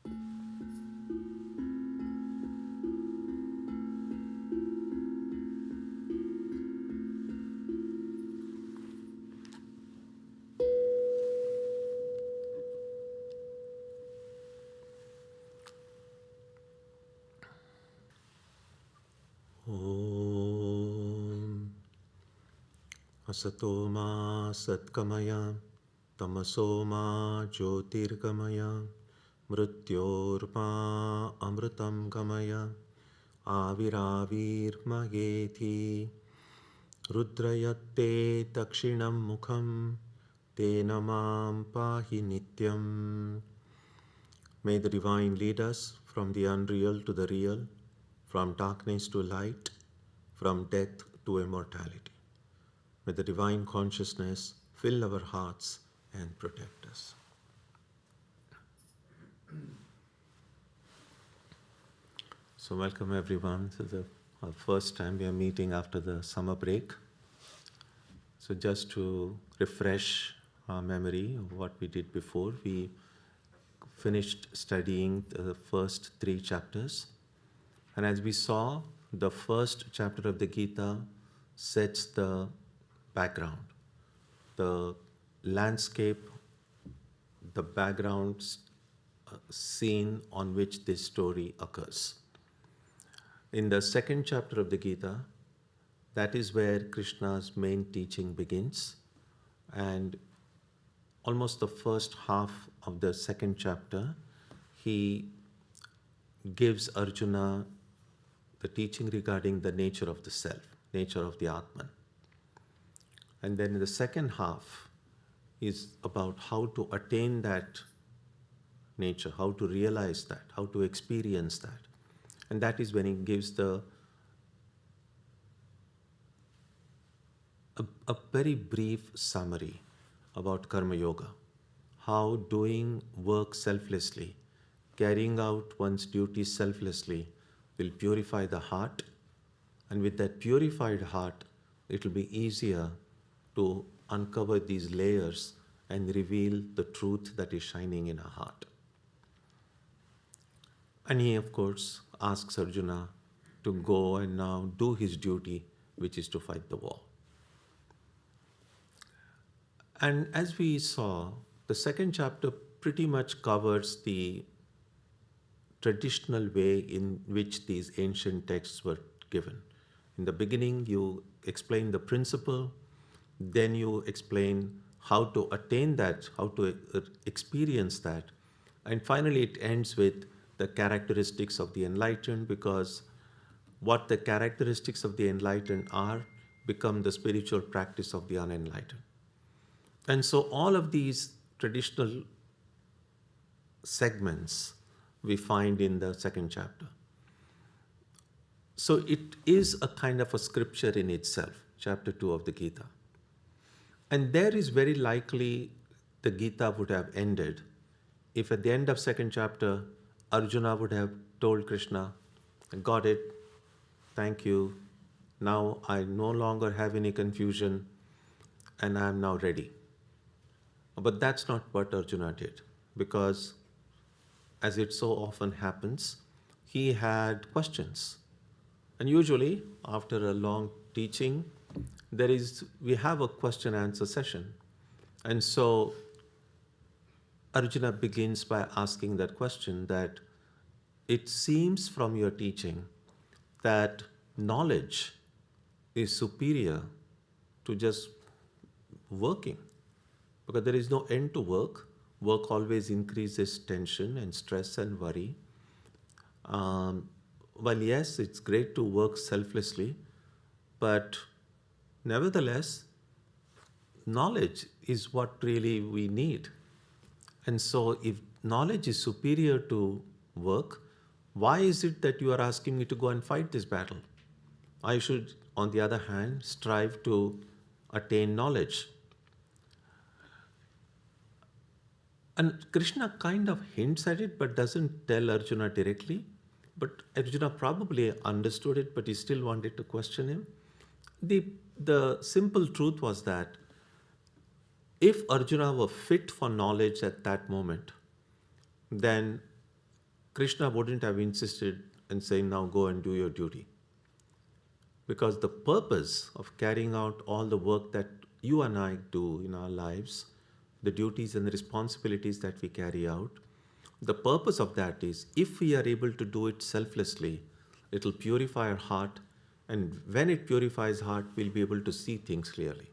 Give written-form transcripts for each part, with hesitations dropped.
Om Asato ma Satkamaya Tamaso ma Jyotirgamaya Mrityorma Amritam Gamaya Aviravirmayeti Rudrayatte Dakshinam Mukham Tena Mam Pahi Nityam. May the Divine lead us from the unreal to the real, from darkness to light, from death to immortality. May the Divine Consciousness fill our hearts and protect us. So welcome everyone. This is our first time we are meeting after the summer break. So just to refresh our memory of what we did before, we finished studying the first 3 chapters. And as we saw, the first chapter of the Gita sets the background, the landscape, the background scene on which this story occurs. In the second chapter of the Gita, that is where Krishna's main teaching begins, and almost the first half of the second chapter, he gives Arjuna the teaching regarding the nature of the self, nature of the Atman. And then in the second half is about how to attain that nature, how to realize that, how to experience that. And that is when he gives a very brief summary about Karma Yoga, how doing work selflessly, carrying out one's duties selflessly will purify the heart, and with that purified heart, it will be easier to uncover these layers and reveal the truth that is shining in our heart. And he, of course, asks Arjuna to go and now do his duty, which is to fight the war. And as we saw, the second chapter pretty much covers the traditional way in which these ancient texts were given. In the beginning, you explain the principle, then you explain how to attain that, how to experience that, and finally it ends with the characteristics of the enlightened, because what the characteristics of the enlightened are become the spiritual practice of the unenlightened. And so all of these traditional segments we find in the second chapter. So it is a kind of a scripture in itself, chapter 2 of the Gita. And there is very likely the Gita would have ended if at the end of second chapter, Arjuna would have told Krishna, got it, thank you, now I no longer have any confusion and I am now ready. But that's not what Arjuna did, because as it so often happens, he had questions. And usually after a long teaching, we have a question-answer session. And so Arjuna begins by asking that question, that it seems from your teaching that knowledge is superior to just working, because there is no end to work. Work always increases tension and stress and worry. Well, yes, it's great to work selflessly, but nevertheless, knowledge is what really we need. And so if knowledge is superior to work, why is it that you are asking me to go and fight this battle? I should, on the other hand, strive to attain knowledge. And Krishna kind of hints at it, but doesn't tell Arjuna directly. But Arjuna probably understood it, but he still wanted to question him. The simple truth was that if Arjuna were fit for knowledge at that moment, then Krishna wouldn't have insisted and saying, now go and do your duty. Because the purpose of carrying out all the work that you and I do in our lives, the duties and the responsibilities that we carry out, the purpose of that is if we are able to do it selflessly, it will purify our heart, and when it purifies heart, we'll be able to see things clearly.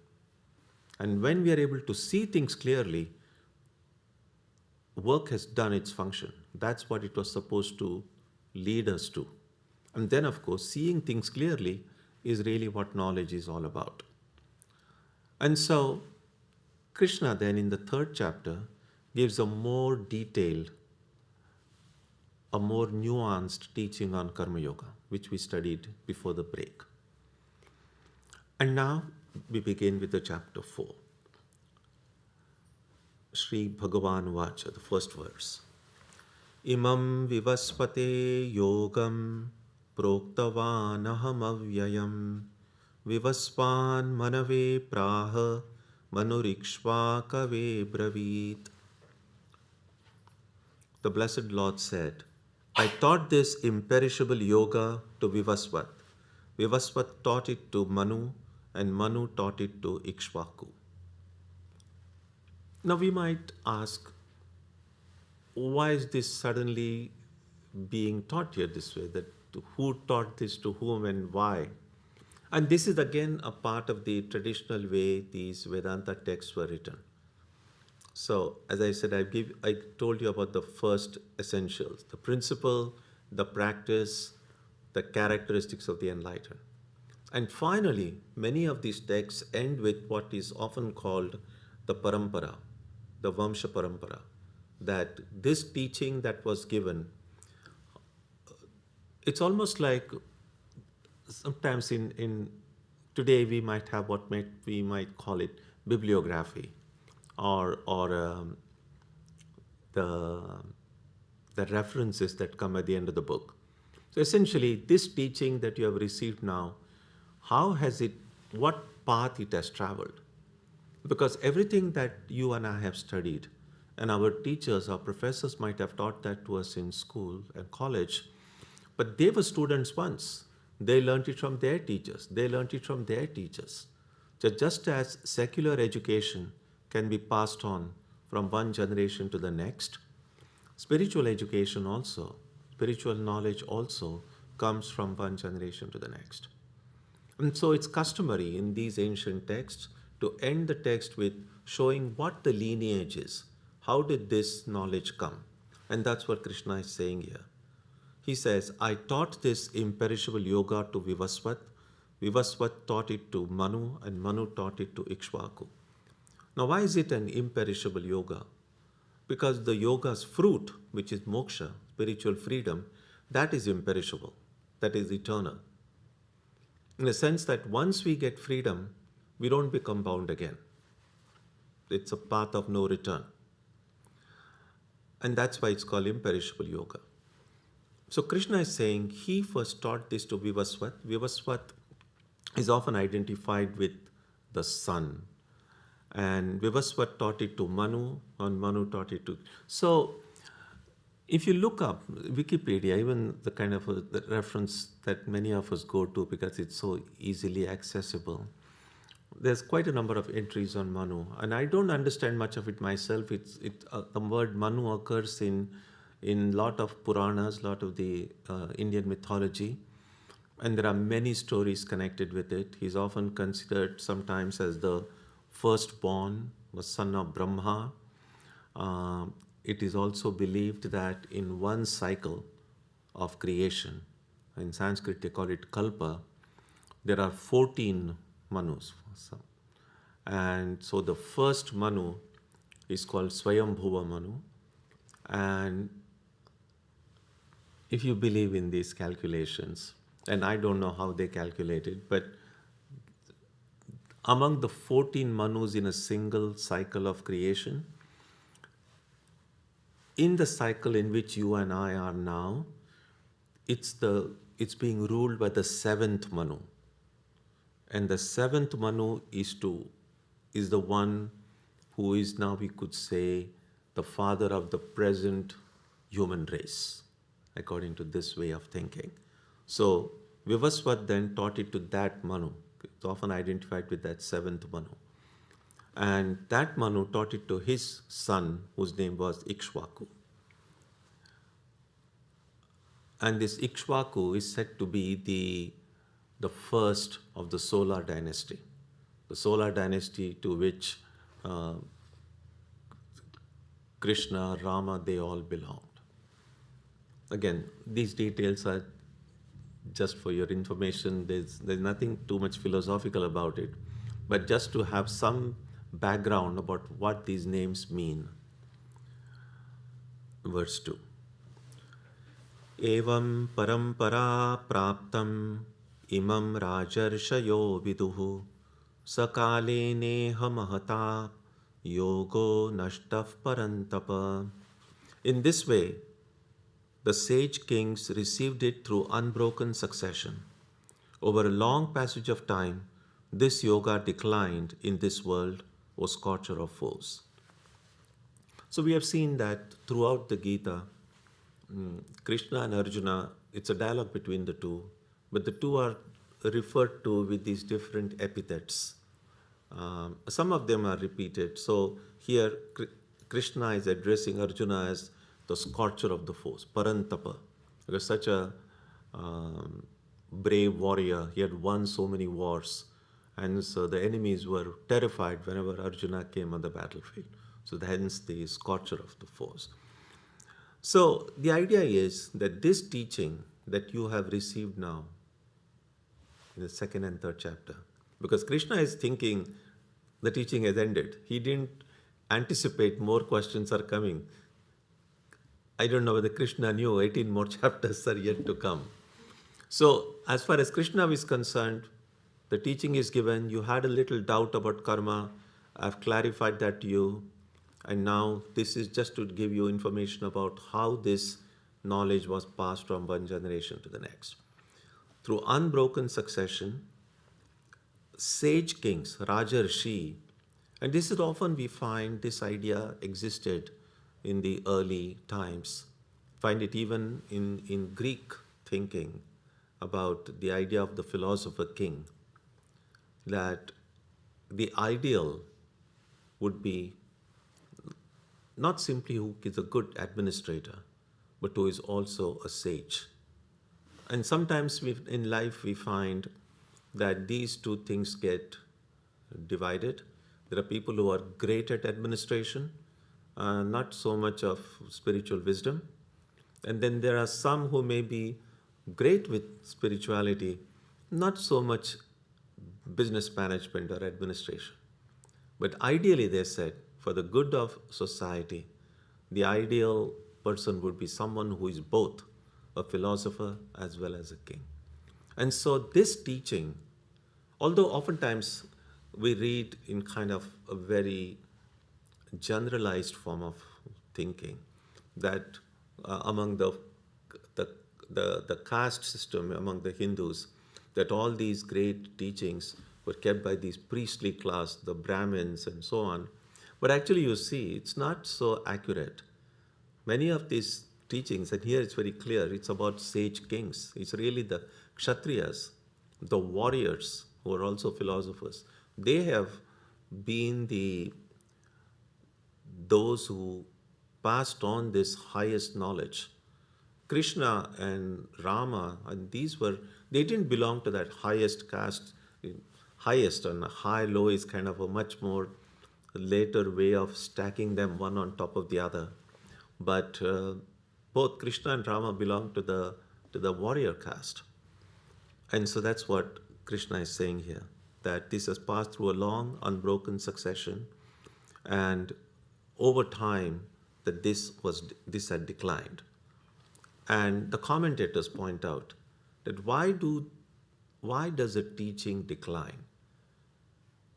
And when we are able to see things clearly, work has done its function. That's what it was supposed to lead us to. And then, of course, seeing things clearly is really what knowledge is all about. And so, Krishna then in the 3rd chapter gives a more detailed, a more nuanced teaching on Karma Yoga, which we studied before the break. And now we begin with the chapter 4. Sri Bhagavan Vacha, the first verse. Imam vivaspate yogam proktavanaham avyayam vivaspan manave praha manurikshvakave bravit. The Blessed Lord said, I taught this imperishable yoga to Vivasvat. Vivasvat taught it to Manu, and Manu taught it to Ikshvaku. Now we might ask, why is this suddenly being taught here this way? That who taught this to whom and why? And this is again a part of the traditional way these Vedanta texts were written. So, as I said, I told you about the first essentials, the principle, the practice, the characteristics of the enlightened. And finally, many of these texts end with what is often called the parampara, the Vamsha parampara, that this teaching that was given, it's almost like sometimes in today we might have what we might call it bibliography, or the references that come at the end of the book. So essentially, this teaching that you have received now, what path it has traveled? Because everything that you and I have studied, and our teachers, our professors might have taught that to us in school and college, but they were students once. They learned it from their teachers. They learned it from their teachers. So just as secular education can be passed on from one generation to the next, spiritual education also, spiritual knowledge also comes from one generation to the next. And so it's customary in these ancient texts to end the text with showing what the lineage is. How did this knowledge come? And that's what Krishna is saying here. He says, I taught this imperishable yoga to Vivasvat. Vivasvat taught it to Manu, and Manu taught it to Ikshvaku. Now, why is it an imperishable yoga? Because the yoga's fruit, which is moksha, spiritual freedom, that is imperishable, that is eternal. In the sense that once we get freedom, we don't become bound again. It's a path of no return. And that's why it's called imperishable yoga. So Krishna is saying he first taught this to Vivasvat. Vivasvat is often identified with the sun. And Vivasvat taught it to Manu, and Manu taught it to... So if you look up Wikipedia, even the kind of the reference that many of us go to because it's so easily accessible, there's quite a number of entries on Manu. And I don't understand much of it myself. The word Manu occurs in lot of Puranas, lot of the Indian mythology. And there are many stories connected with it. He's often considered sometimes as the firstborn, the son of Brahma. It is also believed that in one cycle of creation, in Sanskrit they call it Kalpa, there are 14 Manus. And so the first Manu is called Swayambhuva Manu. And if you believe in these calculations, and I don't know how they calculate it, but among the 14 Manus in a single cycle of creation, in the cycle in which you and I are now, it's being ruled by the 7th Manu. And the 7th Manu is the one who is now, we could say, the father of the present human race. according to this way of thinking. So Vivasvat then taught it to that Manu. It's often identified with that seventh Manu. And that Manu taught it to his son, whose name was Ikshvaku. And this Ikshvaku is said to be the first of the Solar dynasty. The Solar dynasty to which Krishna, Rama, they all belonged. Again, these details are just for your information. There's nothing too much philosophical about it, but just to have some background about what these names mean. Verse 2. Evam parampara praptam imam rajarshayo viduhu sakale neha mahata yogo nashtaf parantapa. In this way, the sage kings received it through unbroken succession. Over a long passage of time, this yoga declined in this world, O scorcher of foes. So we have seen that throughout the Gita, Krishna and Arjuna, it's a dialogue between the two, but the two are referred to with these different epithets. Some of them are repeated. So here, Krishna is addressing Arjuna as the scorcher of the foes, Parantapa. He was such a brave warrior. He had won so many wars. And so the enemies were terrified whenever Arjuna came on the battlefield. So hence the scorcher of the foes. So the idea is that this teaching that you have received now in the second and third chapter, because Krishna is thinking the teaching has ended. He didn't anticipate more questions are coming. I don't know whether Krishna knew 18 more chapters are yet to come. So as far as Krishna is concerned, the teaching is given. You had a little doubt about karma. I've clarified that to you. And now this is just to give you information about how this knowledge was passed from one generation to the next. Through unbroken succession, sage kings, Rajarshi, and this is often we find this idea existed in the early times. Find it even in Greek thinking about the idea of the philosopher king, that the ideal would be not simply who is a good administrator, but who is also a sage. And sometimes in life we find that these two things get divided. There are people who are great at administration, not so much of spiritual wisdom. And then there are some who may be great with spirituality, not so much business management or administration. But ideally, they said, for the good of society, the ideal person would be someone who is both a philosopher as well as a king. And so this teaching, although oftentimes we read in kind of a very generalized form of thinking, that among the caste system, among the Hindus, that all these great teachings were kept by these priestly class, the Brahmins and so on. But actually you see, it's not so accurate. Many of these teachings, and here it's very clear, it's about sage kings. It's really the Kshatriyas, the warriors who are also philosophers. They have been those who passed on this highest knowledge. Krishna and Rama, and they didn't belong to that highest caste. Highest and high-low is kind of a much more later way of stacking them one on top of the other. But both Krishna and Rama belong to the warrior caste. And so that's what Krishna is saying here, that this has passed through a long, unbroken succession, and over time that this had declined. And the commentators point out that why does a teaching decline?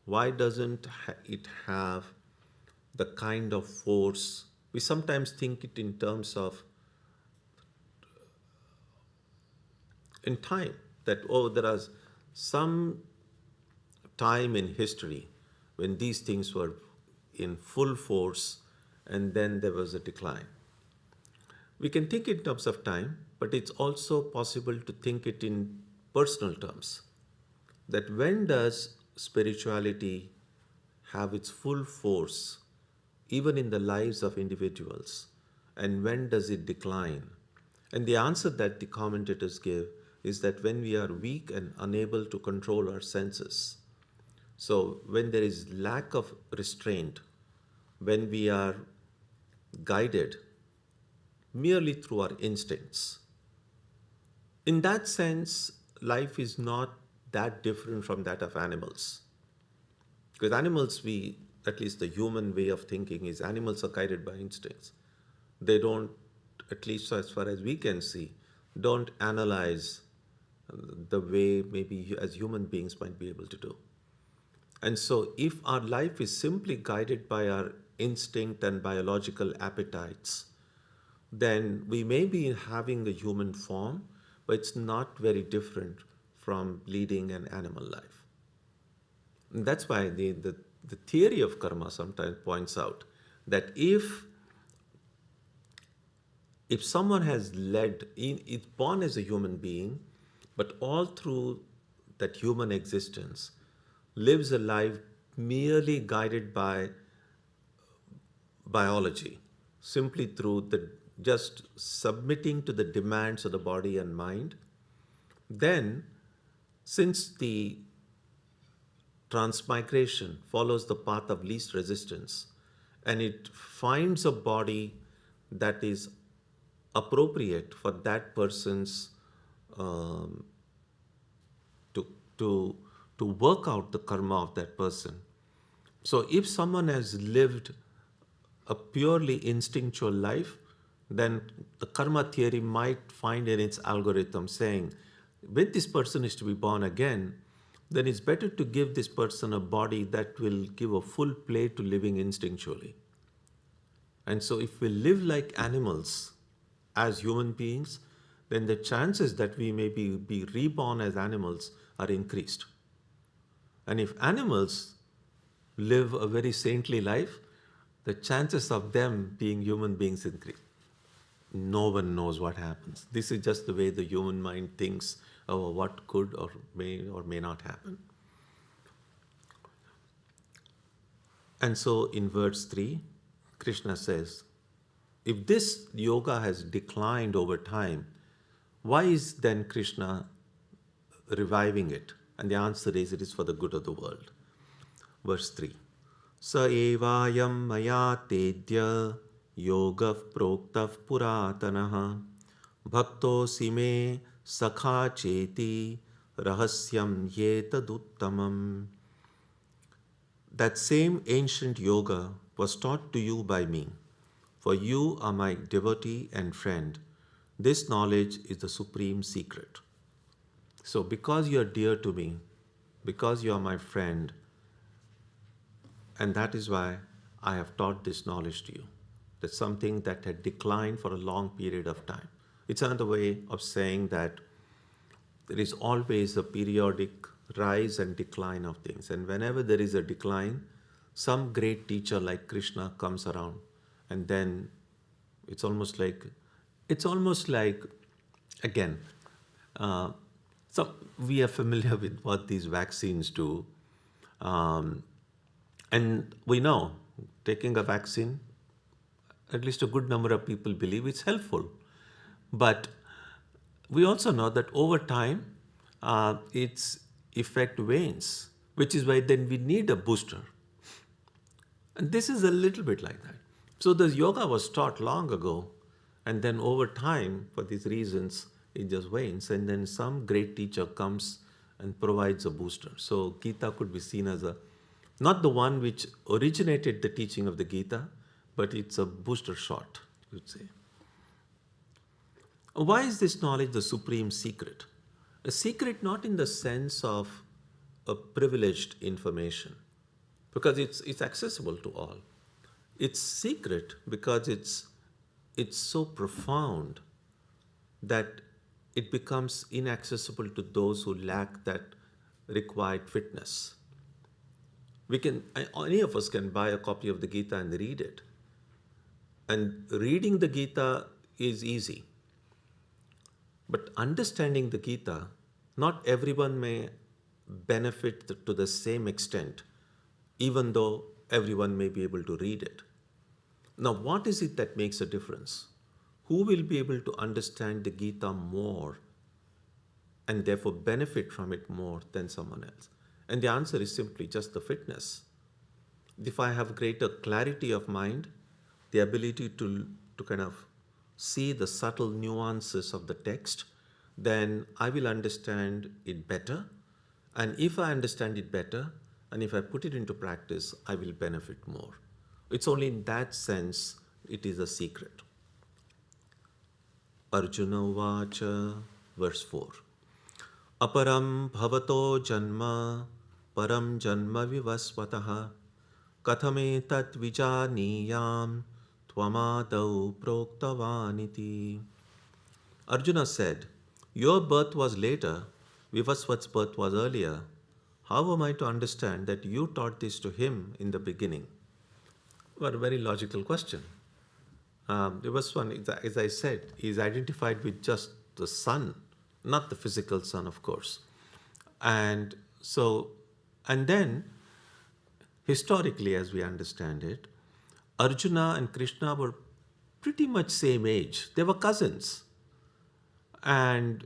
Why doesn't it have the kind of force? We sometimes think it in terms of in time, that there was some time in history when these things were in full force and then there was a decline. We can think in terms of time, but it's also possible to think it in personal terms. That when does spirituality have its full force, even in the lives of individuals, and when does it decline? And the answer that the commentators give is that when we are weak and unable to control our senses, so when there is lack of restraint, when we are guided merely through our instincts, in that sense, life is not that different from that of animals. Because animals, at least the human way of thinking is animals are guided by instincts. They don't, at least as far as we can see, don't analyze the way maybe as human beings might be able to do. And so if our life is simply guided by our instinct and biological appetites, then we may be having a human form, but it's not very different from leading an animal life. And that's why the theory of karma sometimes points out that if someone has is born as a human being, but all through that human existence lives a life merely guided by biology, simply through just submitting to the demands of the body and mind, then since the transmigration follows the path of least resistance and it finds a body that is appropriate for that person's to work out the karma of that person. So if someone has lived a purely instinctual life, then the karma theory might find in its algorithm saying, when this person is to be born again, then it's better to give this person a body that will give a full play to living instinctually. And so if we live like animals as human beings, then the chances that we may be reborn as animals are increased. And if animals live a very saintly life, the chances of them being human beings increase. No one knows what happens. This is just the way the human mind thinks of what could or may not happen. And so in verse 3, Krishna says, if this yoga has declined over time, why is then Krishna reviving it? And the answer is, it is for the good of the world. Verse 3. Sa evayam maya tedya yogav proktav puratanaha bhakto sime sakha cheti rahasyam yetaduttamam. That same ancient yoga was taught to you by me, for you are my devotee and friend. This knowledge is the supreme secret. So because you are dear to me, because you are my friend, and that is why I have taught this knowledge to you. That's something that had declined for a long period of time. It's another way of saying that there is always a periodic rise and decline of things. And whenever there is a decline, some great teacher like Krishna comes around, and then it's almost like, again, so we are familiar with what these vaccines do. And we know taking a vaccine, at least a good number of people believe it's helpful. But we also know that over time, its effect wanes, which is why then we need a booster. And this is a little bit like that. So the yoga was taught long ago, and then over time, for these reasons, it just wanes, and then some great teacher comes and provides a booster. So Gita could be seen as not the one which originated the teaching of the Gita, but it's a booster shot, you'd say. Why is this knowledge the supreme secret? A secret not in the sense of a privileged information, because it's accessible to all. It's secret because it's so profound that it becomes inaccessible to those who lack that required fitness. Any of us can buy a copy of the Gita and read it. And reading the Gita is easy. But understanding the Gita, not everyone may benefit to the same extent, even though everyone may be able to read it. Now, what is it that makes a difference? Who will be able to understand the Gita more and therefore benefit from it more than someone else? And the answer is simply just the fitness. If I have greater clarity of mind, the ability to kind of see the subtle nuances of the text, then I will understand it better. And if I understand it better, and if I put it into practice, I will benefit more. It's only in that sense it is a secret. Arjuna Vacha, verse 4. Aparam bhavato janma, param janma vivasvataha, kathame tat vijaniyam, tvamadau proktavaniti. Arjuna said, your birth was later, Vivasvat's birth was earlier. How am I to understand that you taught this to him in the beginning? Well, a very logical question. There was one, as I said, is identified with just the sun, not the physical sun, of course. And then, historically, as we understand it, Arjuna and Krishna were pretty much same age. They were cousins. And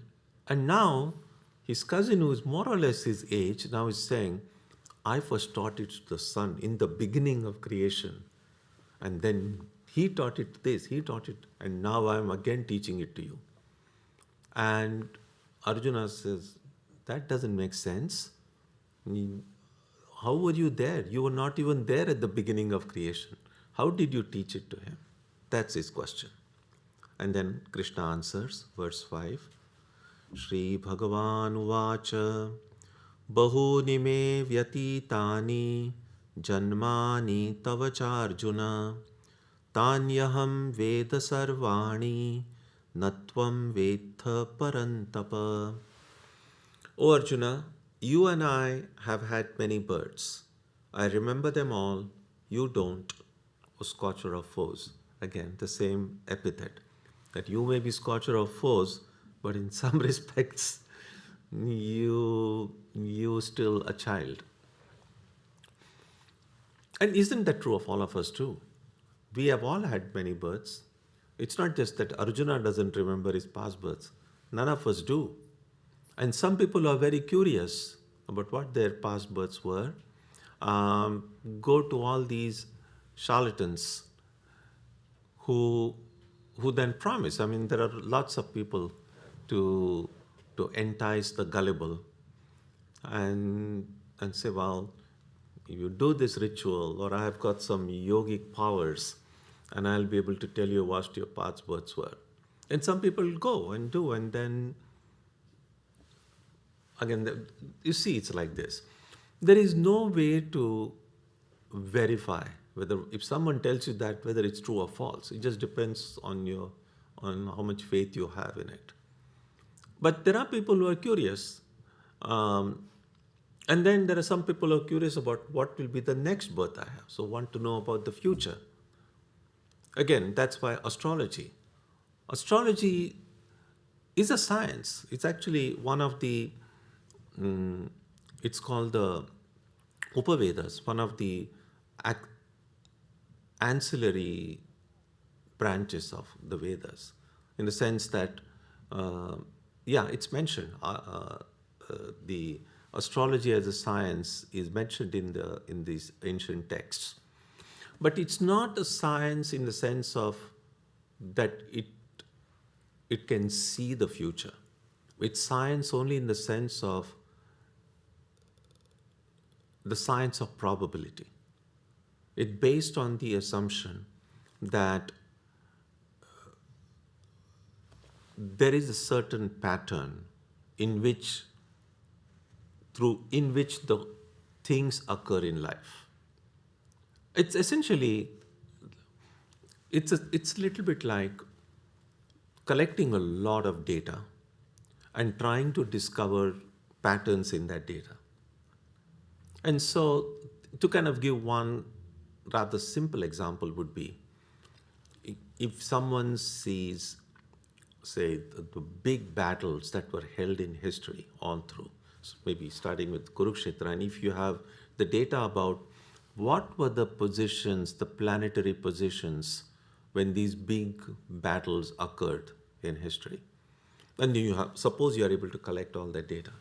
now, his cousin, who is more or less his age, now is saying, I first taught it to the sun in the beginning of creation. And then he taught it this, he taught it, and now I am again teaching it to you. And Arjuna says, that doesn't make sense. How were you there? You were not even there at the beginning of creation. How did you teach it to him? That's his question. And then Krishna answers, verse 5. Shri Bhagavan Uvacha Bahuni me vyatitani janmani tavacharjuna tanyaham veda sarvani natvam vedha parantapa. O Arjuna, you and I have had many births. I remember them all. You don't, O scorcher of foes. Again, the same epithet. That you may be scorcher of foes, but in some respects, you still a child. And isn't that true of all of us too? We have all had many births. It's not just that Arjuna doesn't remember his past births. None of us do. And some people are very curious about what their past births were. Go to all these charlatans who then promise. I mean, there are lots of people to entice the gullible and say, well, you do this ritual, or I have got some yogic powers, and I'll be able to tell you what your past births were. And some people go and do, and then again, you see, it's like this. There is no way to verify whether, if someone tells you that, whether it's true or false. It just depends on how much faith you have in it. But there are people who are curious. And then there are some people who are curious about what will be the next birth I have. So want to know about the future. Again, that's why astrology. Astrology is a science. It's actually one of the, it's called the Upavedas, one of the ancillary branches of the Vedas, in the sense that, it's mentioned. The astrology as a science is mentioned in these ancient texts. But it's not a science in the sense of that it can see the future. It's science only in the sense of the science of probability. It's based on the assumption that there is a certain pattern in which the things occur in life. It's essentially, it's a little bit like collecting a lot of data and trying to discover patterns in that data. And so, to kind of give one rather simple example would be, If someone sees, say, the big battles that were held in history all through, so maybe starting with Kurukshetra, and if you have the data about what were the positions, the planetary positions, when these big battles occurred in history, and you have, suppose you are able to collect all that data,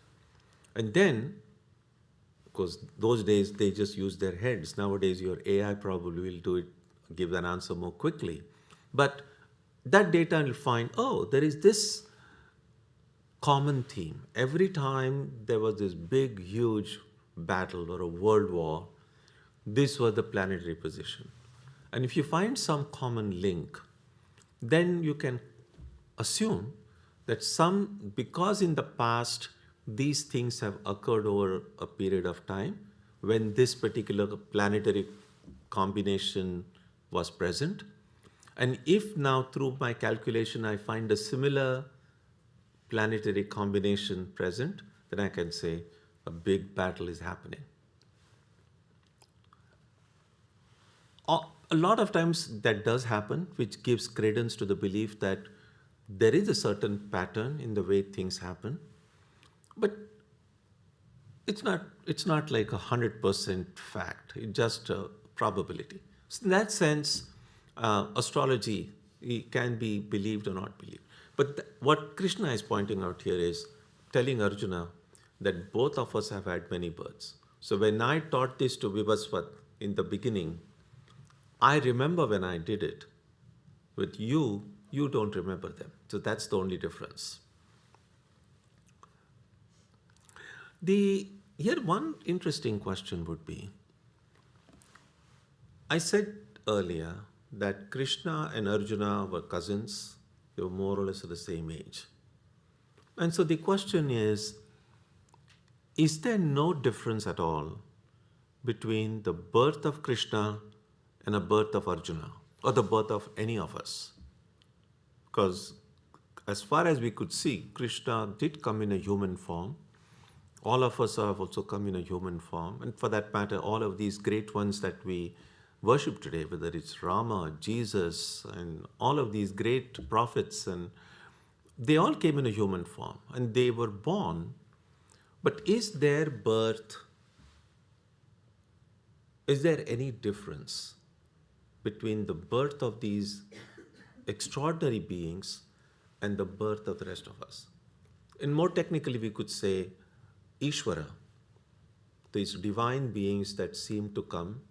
and then, because those days they just use their heads. Nowadays your AI probably will do it, give an answer more quickly. But that data will find, oh, there is this common theme. Every time there was this big, huge battle or a world war, this was the planetary position. And if you find some common link, then you can assume that because in the past these things have occurred over a period of time when this particular planetary combination was present. And if now through my calculation I find a similar planetary combination present, then I can say a big battle is happening. A lot of times that does happen, which gives credence to the belief that there is a certain pattern in the way things happen, but it's not like 100% fact. It's just a probability. So in that sense, astrology can be believed or not believed. But what Krishna is pointing out here is telling Arjuna that both of us have had many births. So when I taught this to Vivasvat in the beginning, I remember when I did it. With you, you don't remember them. So that's the only difference. Here one interesting question would be, I said earlier that Krishna and Arjuna were cousins. They were more or less of the same age. And so the question is there no difference at all between the birth of Krishna and a birth of Arjuna, or the birth of any of us? Because as far as we could see, Krishna did come in a human form. All of us have also come in a human form. And for that matter, all of these great ones that we worship today, whether it's Rama, Jesus, and all of these great prophets, and they all came in a human form and they were born. But is there any difference between the birth of these extraordinary beings and the birth of the rest of us? And more technically, we could say Ishvara, these divine beings that seem to come,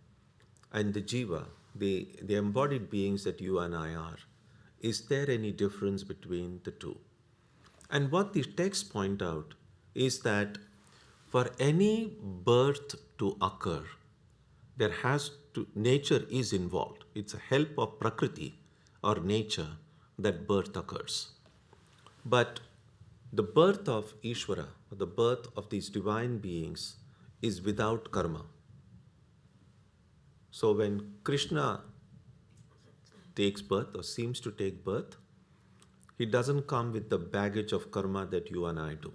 and the Jiva, the embodied beings that you and I are. Is there any difference between the two? And what the texts point out is that for any birth to occur, nature is involved. It's a help of Prakriti or nature that birth occurs. But the birth of Ishvara, the birth of these divine beings, is without karma. So when Krishna takes birth or seems to take birth, he doesn't come with the baggage of karma that you and I do.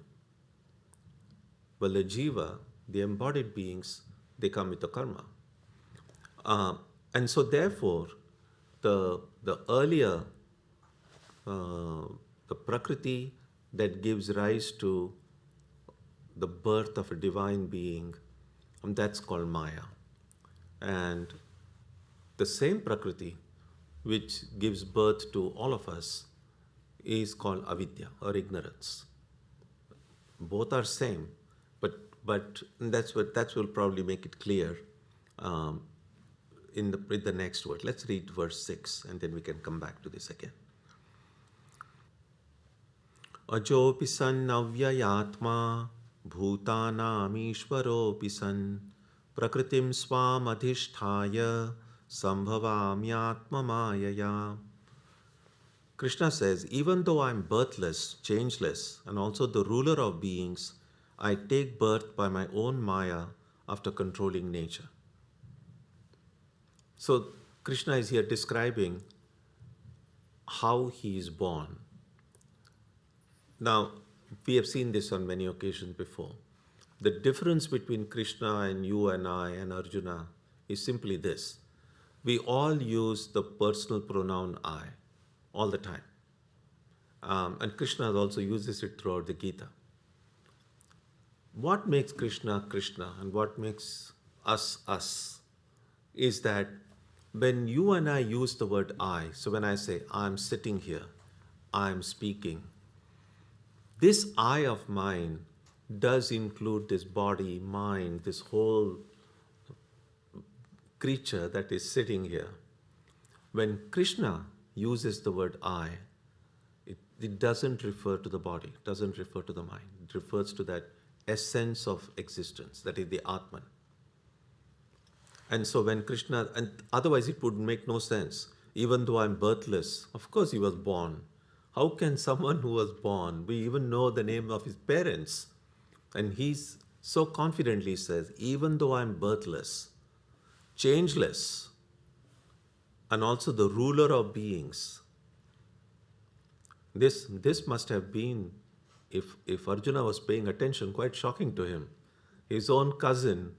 Well, the Jiva, the embodied beings, they come with the karma. And so therefore, the earlier, the Prakriti that gives rise to the birth of a divine being, that's called Maya. And the same Prakriti which gives birth to all of us is called avidya or ignorance. Both are same, but that will probably make it clear in the next word. Let's read verse 6 and then we can come back to this again. Ajopi san avyayatma bhutanam ishvaropi san prakritim swam adhishthaya sambhavamyatma mayaya. Krishna says, even though I am birthless, changeless, and also the ruler of beings, I take birth by my own Maya after controlling nature. So Krishna is here describing how he is born. Now, we have seen this on many occasions before. The difference between Krishna and you and I and Arjuna is simply this, we all use the personal pronoun I all the time. And Krishna also uses it throughout the Gita. What makes Krishna Krishna and what makes us us is that when you and I use the word I, so when I say I'm sitting here, I'm speaking, this I of mine does include this body, mind, this whole creature that is sitting here. When Krishna uses the word I, it doesn't refer to the body, it doesn't refer to the mind. It refers to that essence of existence, that is the Atman. And so when Krishna, and otherwise it would make no sense. Even though I'm birthless, of course he was born. How can someone who was born, we even know the name of his parents? And he's so confidently says, even though I'm birthless, changeless, and also the ruler of beings. This must have been, if Arjuna was paying attention, quite shocking to him. His own cousin,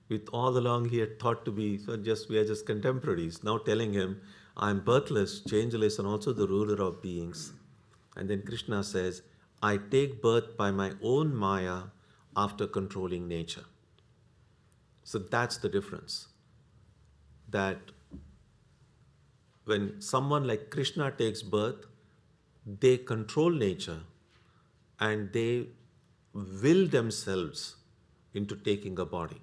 with all along he had thought to be, we are just contemporaries, now telling him, I'm birthless, changeless, and also the ruler of beings. And then Krishna says, I take birth by my own Maya after controlling nature. So that's the difference. That when someone like Krishna takes birth, they control nature and they will themselves into taking a body.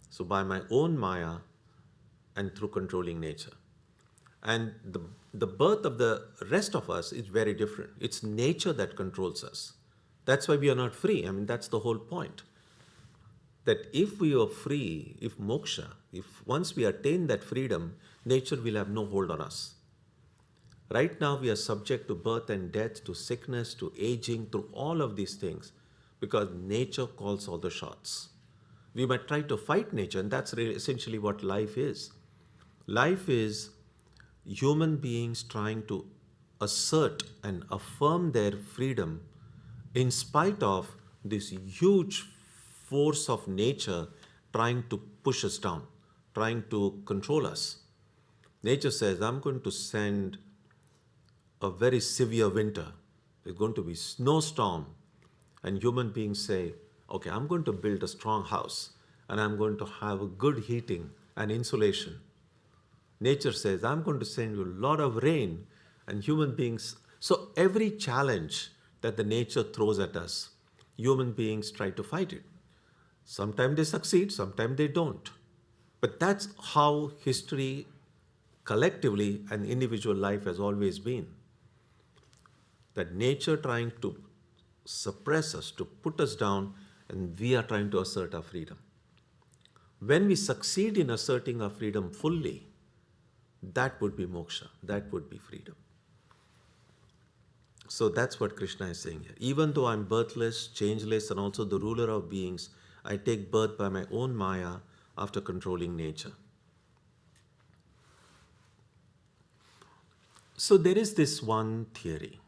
So by my own Maya and through controlling nature. And the birth of the rest of us is very different. It's nature that controls us. That's why we are not free. I mean, that's the whole point. That if we are free, if moksha, if once we attain that freedom, nature will have no hold on us. Right now we are subject to birth and death, to sickness, to aging, to all of these things, because nature calls all the shots. We might try to fight nature, and that's really essentially what life is. Life is human beings trying to assert and affirm their freedom in spite of this huge force of nature trying to push us down, trying to control us. Nature says, I'm going to send a very severe winter. There's going to be snowstorm. And human beings say, okay, I'm going to build a strong house and I'm going to have a good heating and insulation. Nature says, I'm going to send you a lot of rain, and human beings. So every challenge that the nature throws at us, human beings try to fight it. Sometimes they succeed, sometimes they don't. But that's how history, collectively, and individual life has always been. That nature trying to suppress us, to put us down, and we are trying to assert our freedom. When we succeed in asserting our freedom fully, that would be moksha, that would be freedom. So that's what Krishna is saying here. Even though I'm birthless, changeless, and also the ruler of beings, I take birth by my own Maya after controlling nature. So there is this one theory.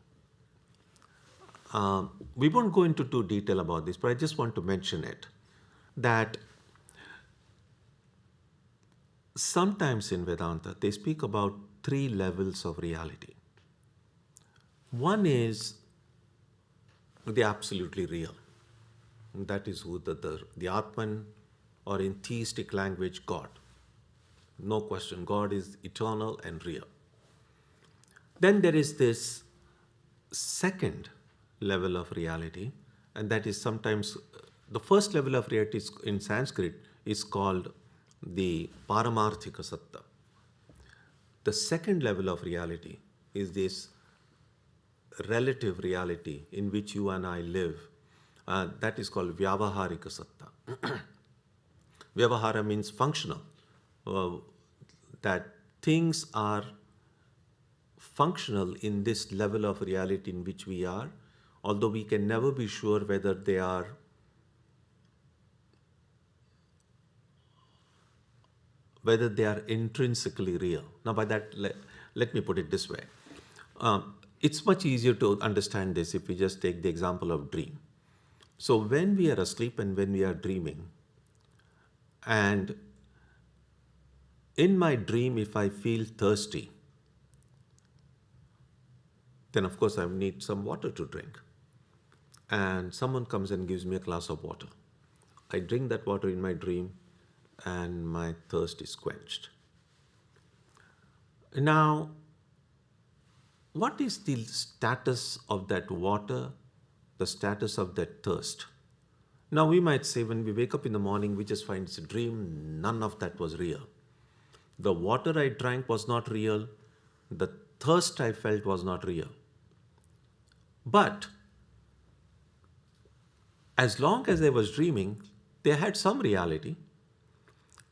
We won't go into too detail about this, but I just want to mention it. That sometimes in Vedanta, they speak about 3 levels of reality. One is the absolutely real. That is who the Atman, or in theistic language, God. No question, God is eternal and real. Then there is this second level of reality, and that is sometimes, the first level of reality in Sanskrit is called the Paramarthika Satta. The second level of reality is this relative reality in which you and I live. That is called Vyavaharika Satta. Vyavahara means functional. That things are functional in this level of reality in which we are, although we can never be sure whether they are intrinsically real. Now by that, let me put it this way. It's much easier to understand this if we just take the example of dream. So when we are asleep and when we are dreaming, and In my dream, if I feel thirsty, then of course I need some water to drink. And someone comes and gives me a glass of water. I drink that water in my dream and my thirst is quenched. Now, what is the status of that water, the status of that thirst? Now, we might say when we wake up in the morning, we just find it's a dream. None of that was real. The water I drank was not real. The thirst I felt was not real. But as long as I was dreaming, they had some reality.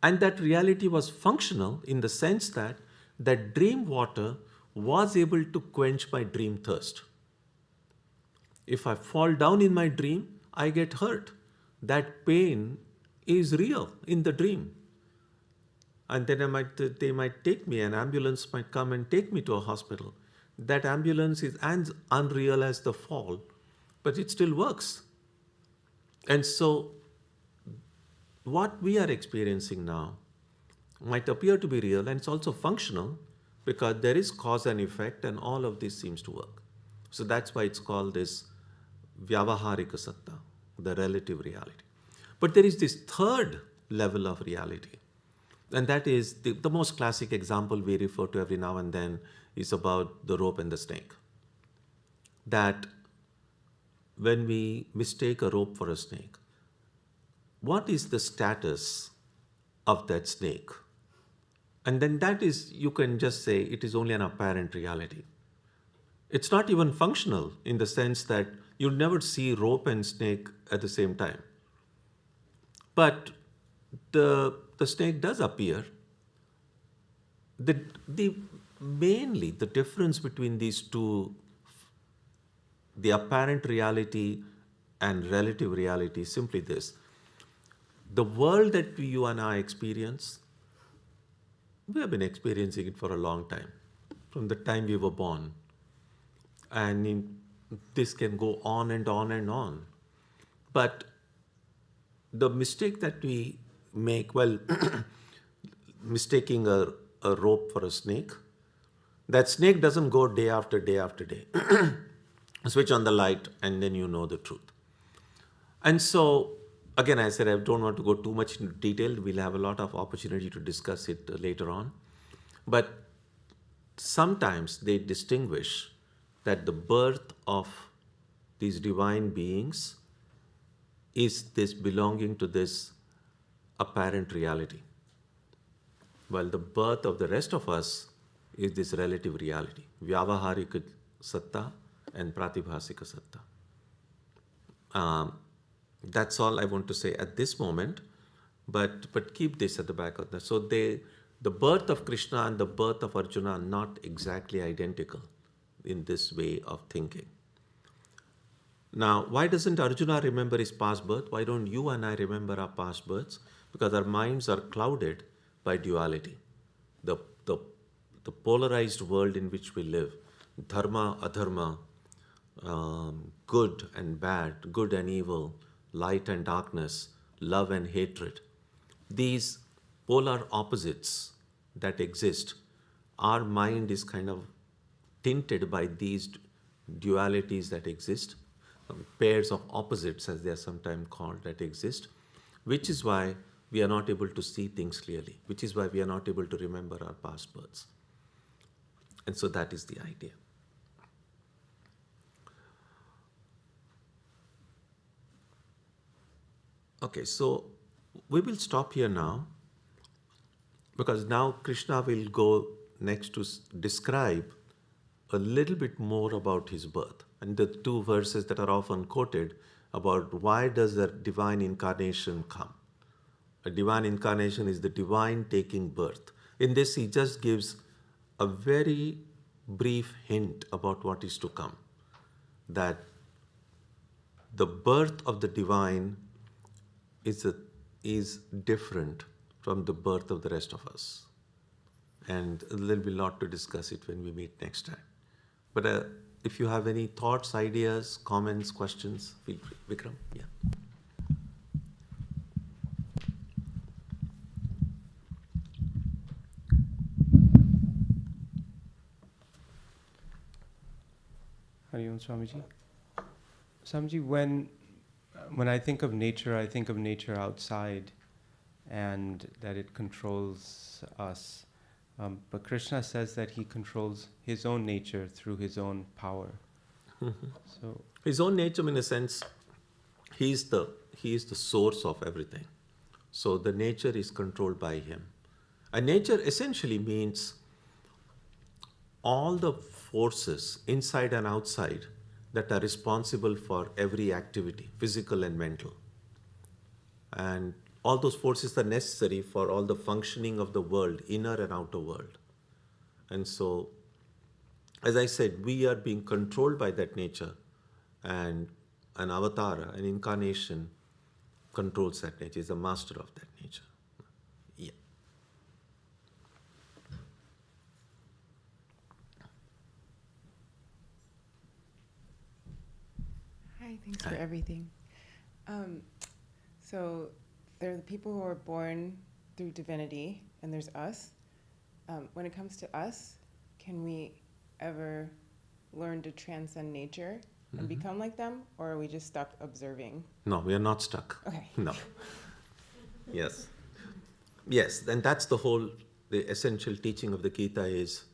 And that reality was functional in the sense that that dream water was able to quench my dream thirst. If I fall down in my dream, I get hurt. That pain is real in the dream. And then they might take me, an ambulance might come and take me to a hospital. That ambulance is as unreal as the fall, but it still works. And so what we are experiencing now might appear to be real, and it's also functional because there is cause and effect and all of this seems to work. So that's why it's called this Vyavaharika Satta, the relative reality. But there is this third level of reality, and that is the most classic example we refer to every now and then is about the rope and the snake. That when we mistake a rope for a snake, what is the status of that snake? And then that is, you can just say it is only an apparent reality. It's not even functional in the sense that you'll never see rope and snake at the same time. But the snake does appear. Mainly the difference between these two, the apparent reality and relative reality, is simply this. The world that you and I experience, we have been experiencing it for a long time, from the time we were born. And this can go on and on and on. But the mistake that we make, well, mistaking a rope for a snake, that snake doesn't go day after day after day. Switch on the light and then you know the truth. And so, again, I said I don't want to go too much into detail. We'll have a lot of opportunity to discuss it later on. But sometimes they distinguish that the birth of these divine beings is this belonging to this apparent reality, while the birth of the rest of us is this relative reality, Vyavaharika Satta and Pratibhasika Satta. That's all I want to say at this moment, but keep this at the back of that. So the birth of Krishna and the birth of Arjuna are not exactly identical in this way of thinking. Now, why doesn't Arjuna remember his past birth? Why don't you and I remember our past births? Because our minds are clouded by duality, the polarized world in which we live, dharma, adharma, good and bad, good and evil, light and darkness, love and hatred. These polar opposites that exist, our mind is kind of tinted by these dualities that exist, pairs of opposites as they are sometimes called that exist, which is why we are not able to see things clearly, which is why we are not able to remember our past births. And so that is the idea. Okay, so we will stop here now, because now Krishna will go next to describe a little bit more about his birth. And the two verses that are often quoted about why does the divine incarnation come. A divine incarnation is the divine taking birth. In this, he just gives a very brief hint about what is to come. That the birth of the divine is different from the birth of the rest of us. And there will be a lot to discuss it when we meet next time. But if you have any thoughts, ideas, comments, questions, feel free. Vikram? Yeah. Hari Om Swamiji. Swamiji, when I think of nature outside, and that it controls us. But Krishna says that he controls his own nature through his own power. So his own nature, in a sense, he is the source of everything. So the nature is controlled by him. And nature essentially means all the forces inside and outside that are responsible for every activity, physical and mental. And all those forces are necessary for all the functioning of the world, inner and outer world. And so, as I said, we are being controlled by that nature, and an avatar, an incarnation, controls that nature, is a master of that nature. Yeah. Hi, thanks for everything. So there are the people who are born through divinity, and there's us. When it comes to us, can we ever learn to transcend nature and become like them, or are we just stuck observing? No, we are not stuck. Okay. No. Yes. Yes, and that's the essential teaching of the Gita is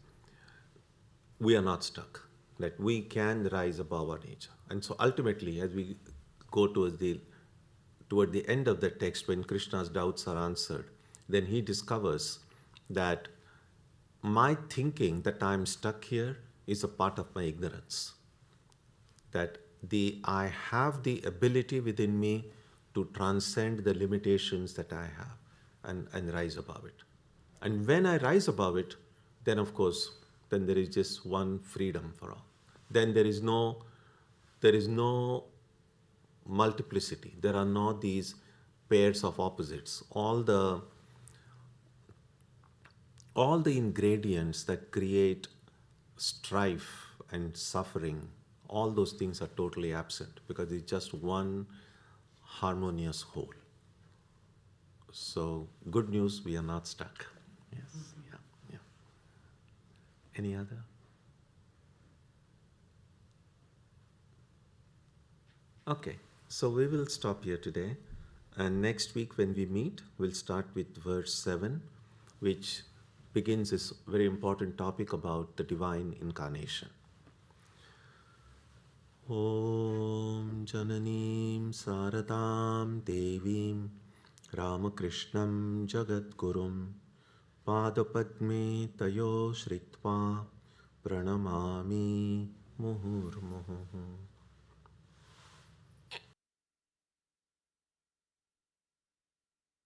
we are not stuck, that we can rise above our nature. And so ultimately, as we go toward the end of the text, when Krishna's doubts are answered, then he discovers that my thinking that I'm stuck here is a part of my ignorance. That I have the ability within me to transcend the limitations that I have and rise above it. And when I rise above it, then of course, then there is just one freedom for all. Then there is no multiplicity. There are not these pairs of opposites. All the ingredients that create strife and suffering, all those things are totally absent because it's just one harmonious whole. So, good news, we are not stuck. Yes, yeah. Any other? Okay, so we will stop here today. And next week when we meet, we'll start with verse 7, which begins this very important topic about the divine incarnation. Om Jananim Saradam Devim Ramakrishnam Jagadgurum Padapadme Tayo Shritva Pranamami Muhurmuhu.